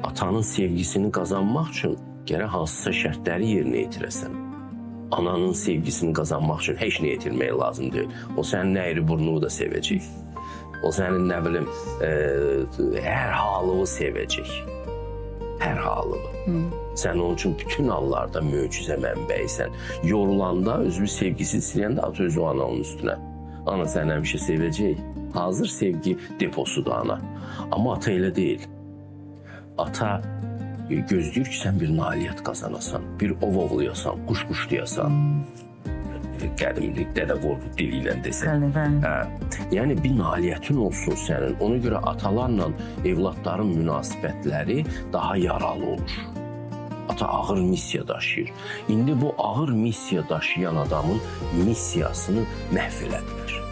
Atanın sevgisini qazanmaq üçün gərək hansısa şərtləri yerinə yetirəsən. Ananın sevgisini qazanmaq üçün heç nə yetirmək lazım deyil. O sənin əyri burnuğu da sevəcək. O sənin nə bilim, hər halını sevəcək. Hər halını. Sən onun üçün bütün hallarda möcüzə mənbəyisən. Yorulanda, özünü sevgisiz siləyəndə at özü ananın üstünə. Ana səni həmişə sevəcək. Hazır sevgi deposudur ana. Amma ata elə deyil. Ata gözləyir ki, sən bir nailiyyət qazanasan, bir ovlayasan, quş-quşlayasan. Qədimlik, Dədə Qorqud dili ilə desək. Yəni, bir nailiyyətin olsun sənin. Ona görə atalarla evladların münasibətləri daha yaralı olur. Ata ağır missiya daşıyır. İndi bu ağır missiya daşıyan adamın missiyasını məhv elədilər.